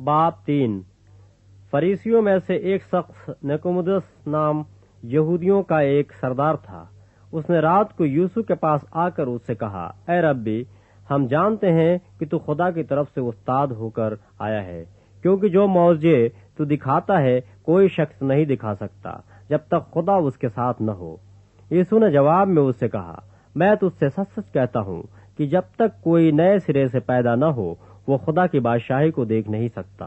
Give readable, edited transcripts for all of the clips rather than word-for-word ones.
बाब 3। फरीसियों में से एक शख्स निकोदेमुस नाम यहूदियों का एक सरदार था। उसने रात को यूसुफ के पास आकर उससे कहा, ऐ रब्बी, हम जानते हैं कि तू खुदा की तरफ से उस्ताद होकर आया है, क्योंकि जो मौजे तू दिखाता है कोई शख्स नहीं दिखा सकता जब तक खुदा उसके साथ न हो। यीशु ने जवाब में उससे कहा, मैं तुझसे सच सच कहता हूँ कि जब तक कोई नए सिरे से पैदा न हो वो खुदा की बादशाही को देख नहीं सकता।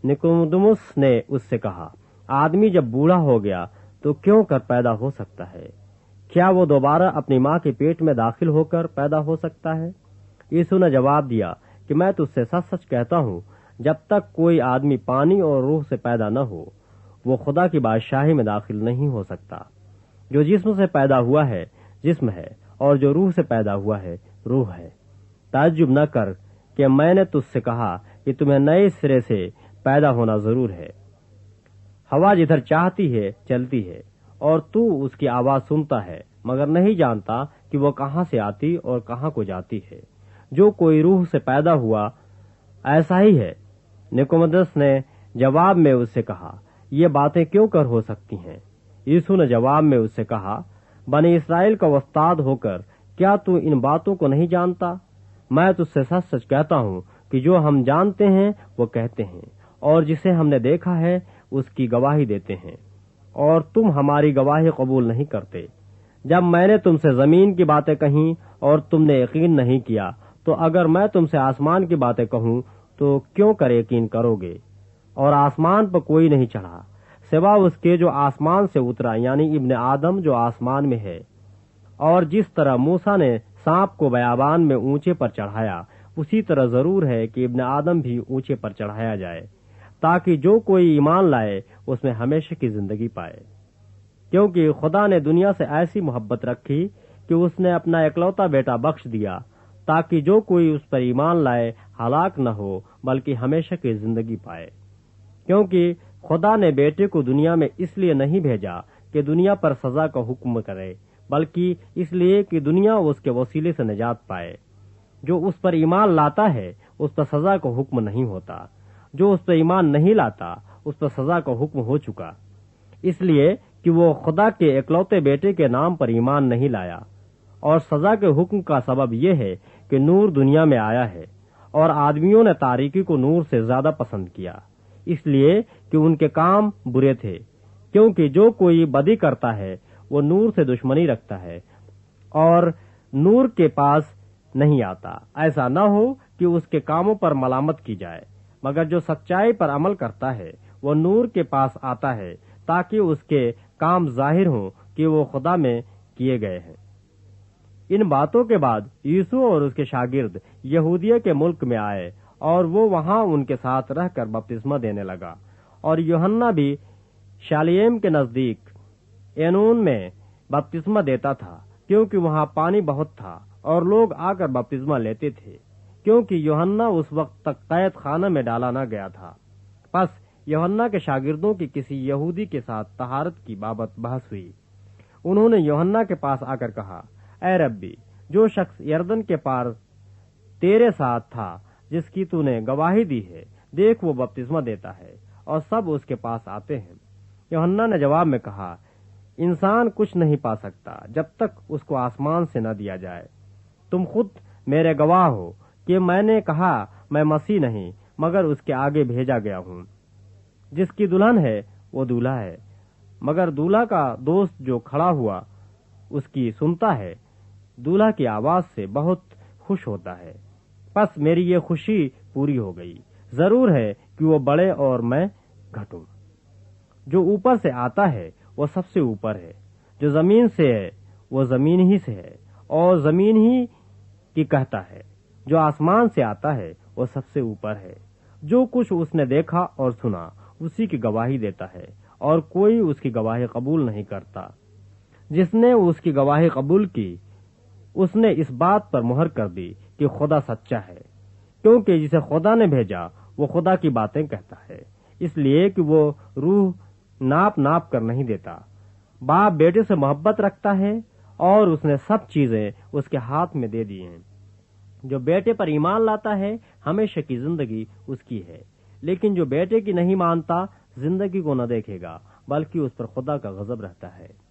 निकोदेमुस ने उससे कहा, आदमी जब बूढ़ा हो गया तो क्यों कर पैदा हो सकता है? क्या वो दोबारा अपनी माँ के पेट में दाखिल होकर पैदा हो सकता है? यीशु ने जवाब दिया कि मैं तुझसे सच सच कहता हूँ, जब तक कोई आदमी पानी और रूह से पैदा न हो वो खुदा की बादशाही में दाखिल नहीं हो सकता। जो जिस्म से पैदा हुआ है जिस्म है, और जो रूह से पैदा हुआ है रूह है। ताज्जुब न कर कि मैंने तुझसे कहा कि तुम्हें नए सिरे से पैदा होना जरूर है। हवा जिधर चाहती है चलती है, और तू उसकी आवाज सुनता है, मगर नहीं जानता कि वो कहाँ से आती और कहाँ को जाती है। जो कोई रूह से पैदा हुआ ऐसा ही है। निकोदेमुस ने जवाब में उससे कहा, ये बातें क्यों कर हो सकती हैं? यीशु ने जवाब में उससे कहा, बनी इसराइल का उस्ताद होकर क्या तू इन बातों को नहीं जानता? मैं तुझसे सच सच कहता हूँ कि जो हम जानते हैं वो कहते हैं, और जिसे हमने देखा है उसकी गवाही देते हैं, और तुम हमारी गवाही कबूल नहीं करते। जब मैंने तुमसे जमीन की बातें कही और तुमने यकीन नहीं किया, तो अगर मैं तुमसे आसमान की बातें कहूँ तो क्यों कर यकीन करोगे? और आसमान पर कोई नहीं चढ़ा सिवा उसके जो आसमान से उतरा, यानी इब्ने आदम जो आसमान में है। और जिस तरह मूसा ने सांप को बयाबान में ऊंचे पर चढ़ाया, उसी तरह जरूर है कि इब्ने आदम भी ऊंचे पर चढ़ाया जाए, ताकि जो कोई ईमान लाए उसमें हमेशा की जिंदगी पाए। क्योंकि खुदा ने दुनिया से ऐसी मोहब्बत रखी कि उसने अपना इकलौता बेटा बख्श दिया, ताकि जो कोई उस पर ईमान लाए हलाक न हो बल्कि हमेशा की जिंदगी पाए। क्योंकि खुदा ने बेटे को दुनिया में इसलिए नहीं भेजा कि दुनिया पर सजा का हुक्म करे, बल्कि इसलिए कि दुनिया उसके वसीले से निजात पाए। जो उस पर ईमान लाता है उस पर सजा का हुक्म नहीं होता, जो उस पर ईमान नहीं लाता उस पर सजा का हुक्म हो चुका, इसलिए कि वो खुदा के इकलौते बेटे के नाम पर ईमान नहीं लाया। और सजा के हुक्म का सबब यह है कि नूर दुनिया में आया है, और आदमियों ने तारीकी को नूर से ज्यादा पसंद किया, इसलिए कि उनके काम बुरे थे। क्योंकि जो कोई बदी करता है वो नूर से दुश्मनी रखता है और नूर के पास नहीं आता, ऐसा न हो कि उसके कामों पर मलामत की जाए। मगर जो सच्चाई पर अमल करता है वो नूर के पास आता है, ताकि उसके काम जाहिर हों कि वो खुदा में किए गए हैं। इन बातों के बाद यीशु और उसके शागिर्द यहूदिया के मुल्क में आए, और वो वहां उनके साथ रहकर बपतिस्मा देने लगा। और यूहन्ना भी शालेम के नजदीक एनून में बपतिस्मा देता था, क्योंकि वहां पानी बहुत था और लोग आकर बपतिस्मा लेते थे, क्योंकि यूहन्ना उस वक्त तक कैद खाना में डाला न गया था। बस यूहन्ना के शागिर्दों की किसी यहूदी के साथ तहारत की बाबत बहस हुई। उन्होंने यूहन्ना के पास आकर कहा, ऐ रब्बी, जो शख्स यरदन के पार तेरे साथ था, जिसकी तूने गवाही दी है, देख वो बपतिस्मा देता है और सब उसके पास आते हैं। यूहन्ना ने जवाब में कहा, इंसान कुछ नहीं पा सकता जब तक उसको आसमान से न दिया जाए। तुम खुद मेरे गवाह हो कि मैंने कहा मैं मसीह नहीं मगर उसके आगे भेजा गया हूँ। जिसकी दुल्हन है वो दूल्हा है, मगर दूल्हा का दोस्त जो खड़ा हुआ उसकी सुनता है, दूल्हा की आवाज से बहुत खुश होता है। बस मेरी ये खुशी पूरी हो गई। जरूर है कि वो बढ़े और मैं घटूं। जो ऊपर से आता है वो सबसे ऊपर है, जो जमीन से है वो जमीन ही से है और जमीन ही की कहता है। जो आसमान से आता है वो सबसे ऊपर है। जो कुछ उसने देखा और सुना उसी की गवाही देता है, और कोई उसकी गवाही कबूल नहीं करता। जिसने उसकी गवाही कबूल की उसने इस बात पर मुहर कर दी कि खुदा सच्चा है, क्योंकि जिसे खुदा ने भेजा वो खुदा की बातें कहता है, इसलिए कि वो रूह नाप नाप कर नहीं देता। बाप बेटे से मोहब्बत रखता है और उसने सब चीजें उसके हाथ में दे दी हैं। जो बेटे पर ईमान लाता है हमेशा की जिंदगी उसकी है। لیکن جو بیٹے کی نہیں مانتا زندگی کو نہ دیکھے گا بلکہ اس پر خدا کا غضب رہتا ہے۔